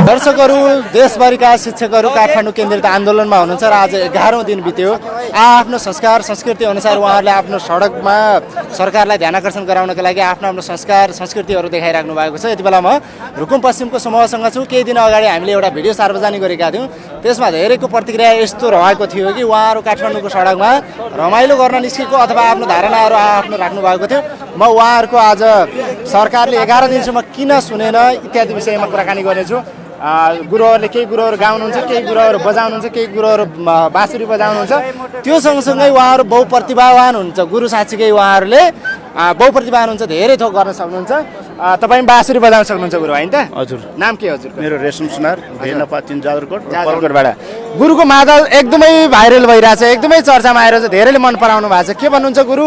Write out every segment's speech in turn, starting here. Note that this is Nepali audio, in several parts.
दर्शकहरू देशभरिका शिक्षकहरू काठमाडौँ केन्द्रित आन्दोलनमा हुनुहुन्छ र आज 11औं दिन बित्यो। आफ्नो संस्कार संस्कृति अनुसार उहाँहरूले आफ्नो सडकमा सरकारलाई ध्यानकर्षण गराउनका लागि आफ्नो आफ्नो संस्कार संस्कृतिहरू देखाइराख्नु भएको छ। यति बेला म रुकुम पश्चिमको समूहसँग छु। केही दिन अगाडि हामीले एउटा भिडियो सार्वजनिक गरेका थियौँ। त्यसमा धेरैको प्रतिक्रिया यस्तो रहेको थियो कि उहाँहरू काठमाडौँको सडकमा रमाइलो गर्न निस्केको अथवा आफ्नो धारणाहरू आफ्नो राख्नु भएको थियो। म उहाँहरूको आज सरकारले 11 दिनसम्म किन सुनेन इत्यादि विषयमा कुराकानी गर्नेछु। गुरुहरूले केही गुरुहरू गाउनुहुन्छ, केही गुरुहरू बजाउनुहुन्छ, केही गुरुहरू बाँसुरी बजाउनुहुन्छ। त्यो सँगसँगै उहाँहरू बहुप्रतिभावान हुनुहुन्छ। गुरु साँच्चीकै उहाँहरूले बहुप्रतिभावान हुन्छ, धेरै थोक गर्न सक्नुहुन्छ। तपाईँ बाँसुरी बजाउन सक्नुहुन्छ गुरु होइन त? हजुर। नाम के हजुर? मेरो रेशम सुनार, भेना पातिन जाजरकोटबाट। गुरुको मादल एकदमै भाइरल भइरहेछ, एकदमै चर्चामा आइरहेछ, धेरैले मन पराउनु भएको छ। के भन्नुहुन्छ गुरु,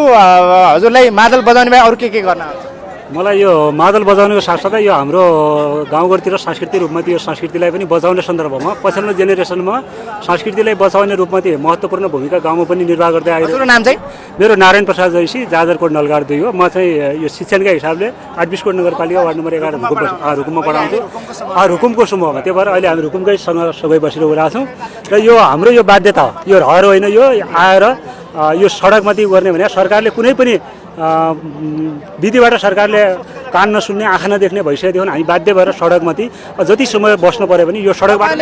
हजुरलाई मादल बजाउने भए अरू के गर्न आउँछ? मलाई यो मादल बजाउनेको साथसाथै यो हाम्रो गाउँघरतिर सांस्कृतिक रूपमा यो संस्कृतिलाई पनि बचाउने सन्दर्भमा पछिल्लो जेनेरेसनमा संस्कृतिलाई बचाउने रूपमा महत्त्वपूर्ण भूमिका गाउँमा पनि निर्वाह गर्दै आएको। नाम चाहिँ? मेरो नारायण प्रसाद जैसी, जाजरकोट नलगाड 2 हो। म चाहिँ यो शिक्षणका हिसाबले 8 बिस्कोट नगरपालिका वार्ड नम्बर 11 रुकुममा पढाउँछु। रुकुमको समूहमा, त्यही भएर अहिले हामी रुकुमकैसँग सबै बसिरहेको छौँ। र यो हाम्रो यो बाध्यता हो, यो रहर होइन। यो आएर यो सडकमाथि गर्ने भने सरकारले कुनै पनि विधिबाट सरकारले कान नसुन्ने आँखा नदेख्ने भइसकेको थियो। हामी बाध्य भएर सडकमाथि जति समय बस्नु पर्यो भने यो सडकबाट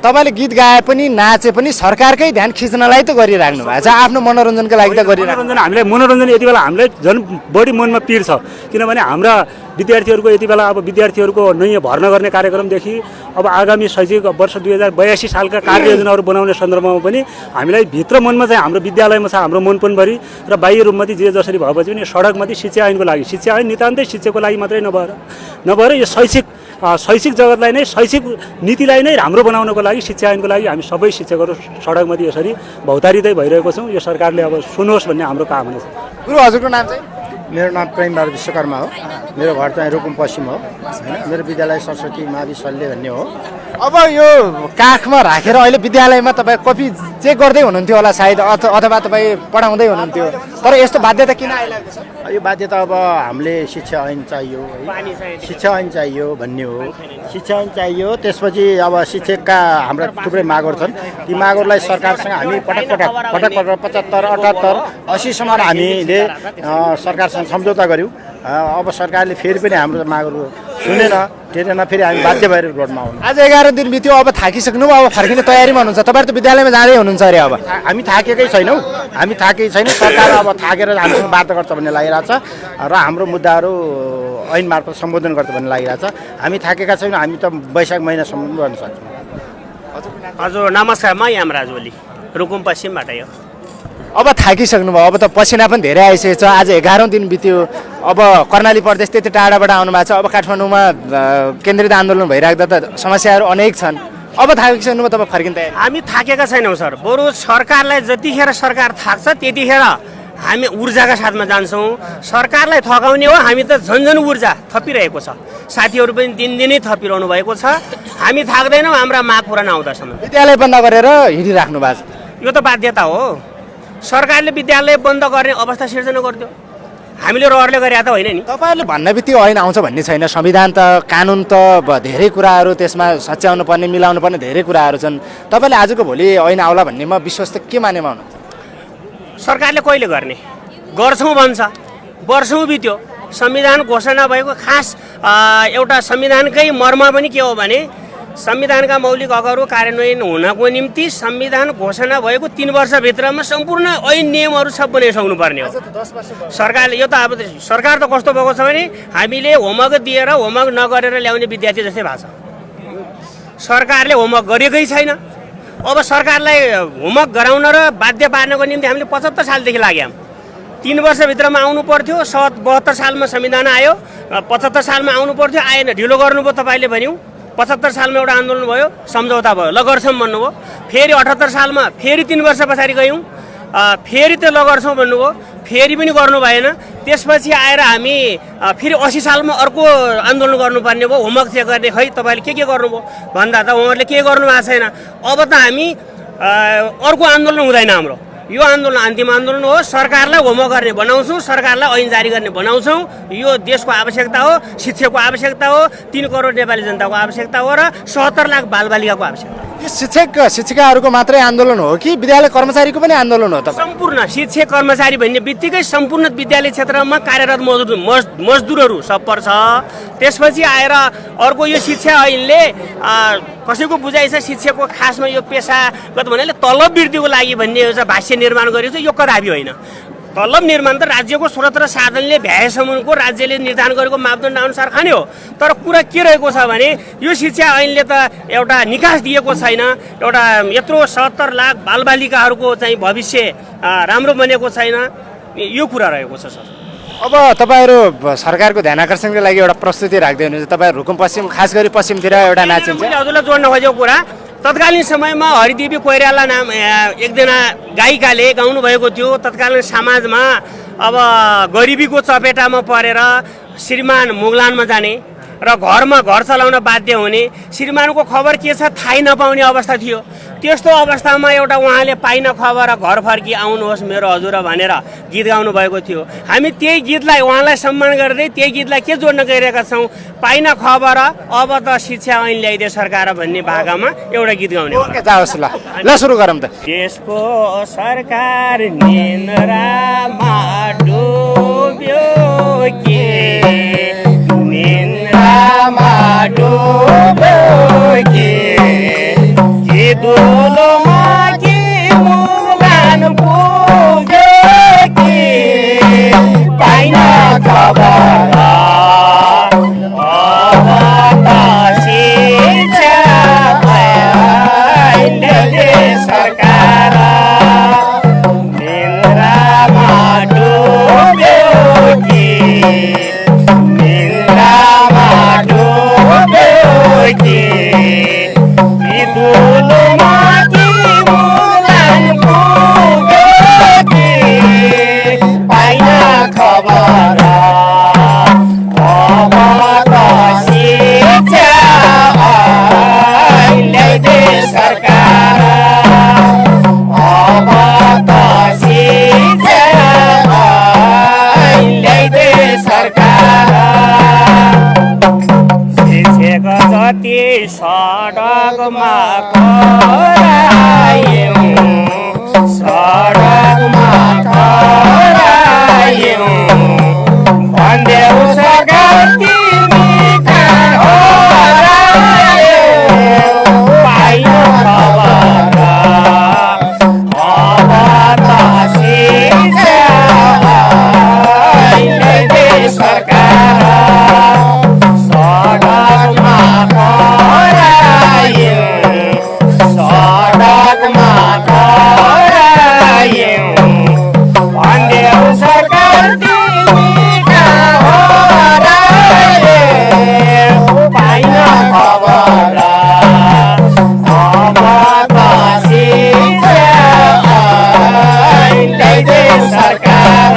तपाईँले गीत गाए पनि नाचे पनि सरकारकै ध्यान खिच्नलाई त गरिराख्नु भएको छ, आफ्नो मनोरञ्जनका लागि त गरिराख्नु। हामीलाई मनोरञ्जन यति बेला हामीलाई झन् बढी मनमा पिर छ। किनभने हाम्रा विद्यार्थीहरूको यति बेला अब विद्यार्थीहरूको नयाँ भर्ना गर्ने कार्यक्रमदेखि अब आगामी शैक्षिक वर्ष 2082 सालका कार्ययोजनाहरू बनाउने सन्दर्भमा पनि हामीलाई भित्र मनमा चाहिँ हाम्रो विद्यालयमा छ हाम्रो मन पनभरि र बाह्य रूपमा जे जसरी भएपछि पनि सडकमाथि शिक्षा ऐनको लागि, शिक्षा ऐन नितान्तै शिक्षाको लागि मात्रै नभएर यो शैक्षिक जगतलाई नै, शैक्षिक नीतिलाई नै राम्रो बनाउनको लागि, शिक्षा ऐनको लागि हामी सबै शिक्षकहरू सडकमाथि यसरी भौतारिँदै भइरहेको छौँ। यो सरकारले अब सुनोस् भन्ने हाम्रो कामना छ। गुरु हजुरको नाम चाहिँ? मेरो नाम प्रेमबहादुर विश्वकर्मा हो। मेरो घर चाहिँ रुकुम पश्चिम हो होइन। मेरो विद्यालय सरस्वती महाविद्यालय भन्ने हो। अब यो काखमा राखेर अहिले विद्यालयमा तपाईँ कपी चेक गर्दै हुनुहुन्थ्यो होला सायद, अथवा तपाईँ पढाउँदै हुनुहुन्थ्यो, तर यस्तो बाध्यता किन आइरहेको छ? यो बाध्यता अब हामीले शिक्षा ऐन चाहियो है, शिक्षा ऐन चाहियो भन्ने हो। शिक्षा ऐन चाहियो, त्यसपछि अब शिक्षकका हाम्रा थुप्रै मागहरू छन्। ती मागहरूलाई सरकारसँग हामी पटक 75, 78, 80सम्म हामीले सरकारसँग सम्झौता गऱ्यौँ। अब सरकारले फेरि पनि हाम्रो मागहरू सुनेन, टेरेन। फेरि हामी बाध्य भएर रोडमा आउनु। आज 11 दिन बित्यो, अब थाकिसक्नु, अब फर्किने तयारीमा हुनुहुन्छ? तपाईँहरू त विद्यालयमा जाँदै हुनुहुन्छ अरे? अब हामी थाकेकै छैनौँ, हामी थाकेकै छैन। सरकार अब थाकेर हामीसँग बात गर्छ भन्ने लागिरहेछ र हाम्रो मुद्दाहरू ऐन मार्फत सम्बोधन गर्छ भन्ने लागिरहेछ। हामी थाकेका छैनौँ, हामी त वैशाख महिनासम्म गर्न सक्छौँ। हजुर नमस्कार, म यामराज ओली, रुकुम पश्चिमबाट हो। अब थाकिसक्नु भयो, अब त पसिना पनि धेरै आइसकेको छ। आज 11औं दिन बित्यो, अब कर्णाली प्रदेश त्यति टाढाबाट आउनु भएको छ। अब काठमाडौँमा केन्द्रित आन्दोलन भइराख्दा त समस्याहरू अनेक छन्। अब थाकिसक्नु भयो, तपाईँ फर्किन तयार? हामी थाकेका छैनौँ सर। बरु सरकारलाई जतिखेर सरकार थाक्छ त्यतिखेर हामी ऊर्जाका साथमा जान्छौँ। सरकारलाई थकाउने हो, हामी त झन्झन ऊर्जा थपिरहेको छ। साथीहरू पनि दिनदिनै थपिरहनु भएको छ। हामी थाक्दैनौँ हाम्रा माग पुरा नआउँदासम्म। विद्यालय बन्द गरेर हिँडिराख्नु भएको छ। यो त बाध्यता हो। सरकारले विद्यालय बन्द गर्ने अवस्था सिर्जना गरिदियो, हामीले रहरले गरे त होइन नि। तपाईँहरूले भन्न बित्तिकै ऐन आउँछ भन्ने छैन। संविधान त, कानुन त, धेरै कुराहरू त्यसमा सच्याउनु पर्ने, मिलाउनु पर्ने धेरै कुराहरू छन्। तपाईँले आजको भोलि ऐन आउला भन्नेमा विश्वास त के मानेमा हुनुहुन्छ? सरकारले कहिले गर्ने? गर्छौँ भन्छ, वर्षौँ बित्यो। संविधान घोषणा भएको खास एउटा संविधानकै मर्म पनि के हो भने संविधानका मौलिक हकहरू कार्यान्वयन हुनको निम्ति संविधान घोषणा भएको 3 वर्षभित्रमा सम्पूर्ण ऐन नियमहरू सब बनाइसक्नु पर्ने हो। सरकारले यो त अब सरकार त कस्तो भएको छ भने हामीले होमवर्क दिएर होमवर्क नगरेर ल्याउने विद्यार्थी जस्तै भएको छ। सरकारले होमवर्क गरेकै छैन। अब सरकारलाई होमवर्क गराउन र बाध्य पार्नको निम्ति हामीले 75 सालदेखि लाग्यौँ। 3 वर्षभित्रमा आउनु पर्थ्यो। 72 सालमा संविधान आयो, 75 सालमा आउनु पर्थ्यो, आएन। ढिलो गर्नुभयो, तपाईँले भन्यौँ। 75 सालमा एउटा आन्दोलन भयो, सम्झौता भयो, ल गर्छौँ भन्नुभयो। फेरि 78 सालमा फेरि 3 वर्ष पछाडि गयौँ, फेरि त्यो ल गर्छौँ भन्नुभयो, फेरि पनि गर्नु भएन। त्यसपछि आएर हामी फेरि 80 सालमा अर्को आन्दोलन गर्नुपर्ने भयो, होमवर्क चेक गर्ने, खै तपाईँले के गर्नुभयो भन्दा त उहाँहरूले के गर्नु भएको छैन। अब त हामी अर्को आन्दोलन हुँदैन, हाम्रो यो आन्दोलन अन्तिम आन्दोलन हो। सरकारलाई होमवर्क गर्ने बनाउँछौँ, सरकारलाई ऐन जारी गर्ने बनाउँछौँ। यो देशको आवश्यकता हो, शिक्षाको आवश्यकता हो, 3 करोड नेपाली जनताको आवश्यकता हो र 70 लाख बालबालिकाको आवश्यकता हो। यो शिक्षक शिक्षिकाहरूको मात्रै आन्दोलन हो कि विद्यालय कर्मचारीको पनि आन्दोलन हो? तपाईँ सम्पूर्ण शिक्षक कर्मचारी भन्ने बित्तिकै सम्पूर्ण विद्यालय क्षेत्रमा कार्यरत मजदुरहरू सब पर्छ। त्यसपछि आएर अर्को यो शिक्षा ऐनले कसैको बुझाइ छ शिक्षकको खासमा यो पेसागत भन्नाले तलब वृद्धिको लागि भन्ने एउटा भाष्य निर्माण गरेको छ, यो कदापि होइन। तलब निर्माण त राज्यको स्रोत र साधनले भ्याएसम्मको राज्यले निर्धारण गरेको मापदण्ड अनुसार खाने हो। तर कुरा के रहेको छ भने यो शिक्षा ऐनले त एउटा निकास दिएको छैन, एउटा यत्रो 70 लाख बालबालिकाहरूको चाहिँ भविष्य राम्रो बनेको छैन, यो कुरा रहेको छ सर। अब तपाईँहरू सरकारको ध्यान आकर्षणको लागि एउटा प्रस्तुति राख्दै हुनुहुन्छ, तपाईँहरू रुकुम पश्चिम खास गरी पश्चिमतिर एउटा नाचिन्छ। मैले हजुरलाई जोड्न खोजेको कुरा तत्कालीन समयमा हरिदेवी कोइराला नाम एकजना गायिकाले गाउनु भएको थियो। तत्कालीन समाजमा अब गरिबीको चपेटामा परेर श्रीमान मुगलानमा जाने र घरमा घर चलाउन बाध्य हुने, श्रीमानको खबर के छ थाहै नपाउने अवस्था थियो। त्यस्तो अवस्थामा एउटा उहाँले पाइन खबर घर फर्की आउनुहोस् मेरो हजुर भनेर गीत गाउनु भएको थियो। हामी त्यही गीतलाई उहाँलाई सम्मान गर्दै त्यही गीतलाई के जोड्न गइरहेका छौँ, पाइन खबर अब त शिक्षा ऐन ल्याइदिए सरकार भन्ने भागामा एउटा गीत गाउने। ओके जाओस्, ल सुरु गरौँ त। देशको सरकार निन्द्रामा डुब्यो के, निन्द्रामा डुब्यो के दुलोमा के मुगलान पुग्यो के पाइन खबर अब त शिक्षा ऐनले सरकार निन्द्रामा डुब्यो के, निन्द्रामा डुब्यो के दुलोमा के मुगलान पुग्यो के पाइन खबर अब त शिक्षा ऐन ल्याइदिए सरकार, अब त शिक्षा ऐन ल्याइदिए सरकार। शिक्षक जति सडकमा करायौँ, सडकमा करायौँ भन्देऊ सरकार तिमी कहाँ हरायौ पाइन खबर अब त शिक्षा ऐन ल्याइदिए सरकार, सडकमा करायौँ, सडकमा करायौँ भन्देऊ सरकार तिमी कहाँ हरायौ पाइन खबर अब त शिक्षा ऐन ल्याइदिए सरकार।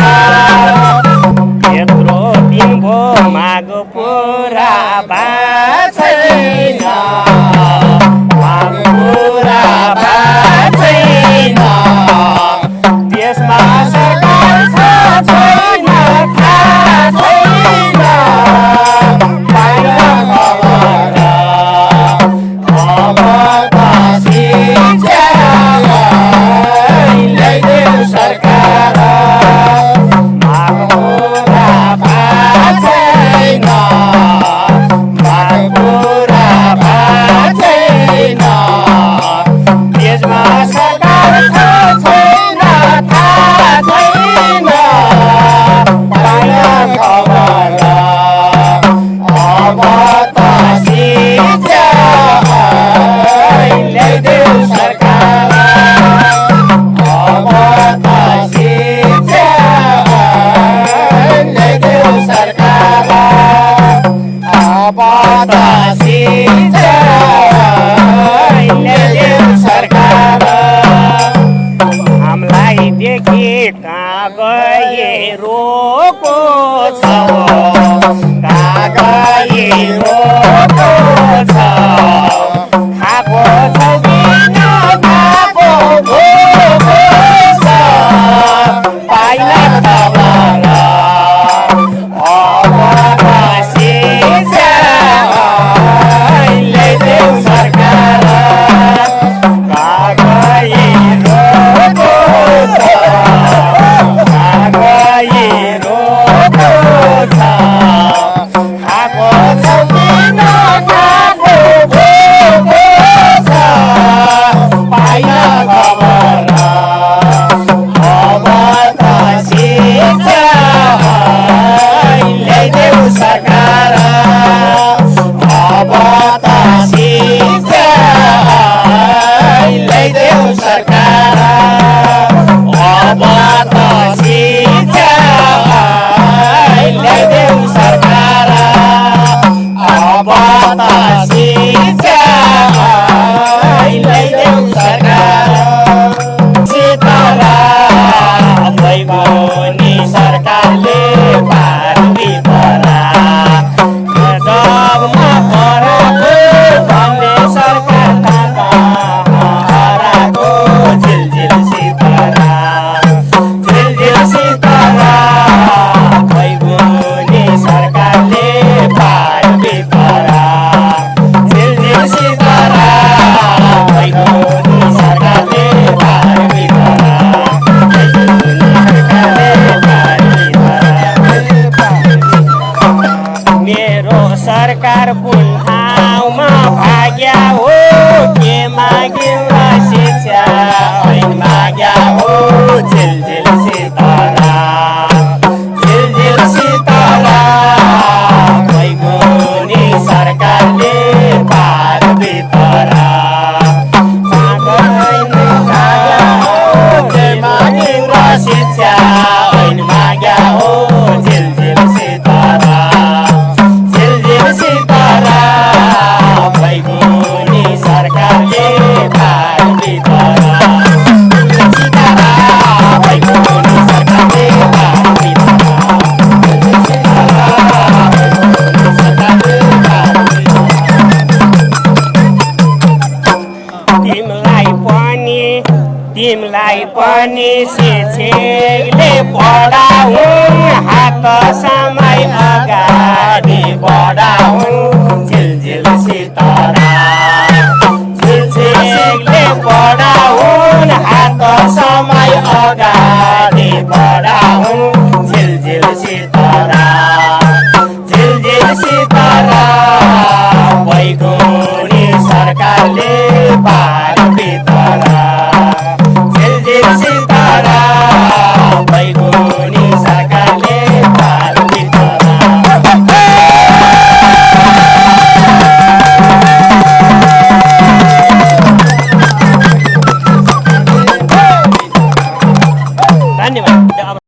यत्रो दिन भो माग पुरा छैन, माग पुरा छैन, देशमा सरकार छ छैन थाहा छैन पाइन खबर अब त शिक्षा ऐन ल्याइदिए सरकार, माग पुरा छैन, माग पुरा छैन, देशमा सरकार छ छैन थाहा छैन पाइन खबर अब त शिक्षा तिमीलाई पनि शिक्षकले पढाउन् हात समय अगाडि बढाउन् झिलझिल सितारा शिक्षकले पढा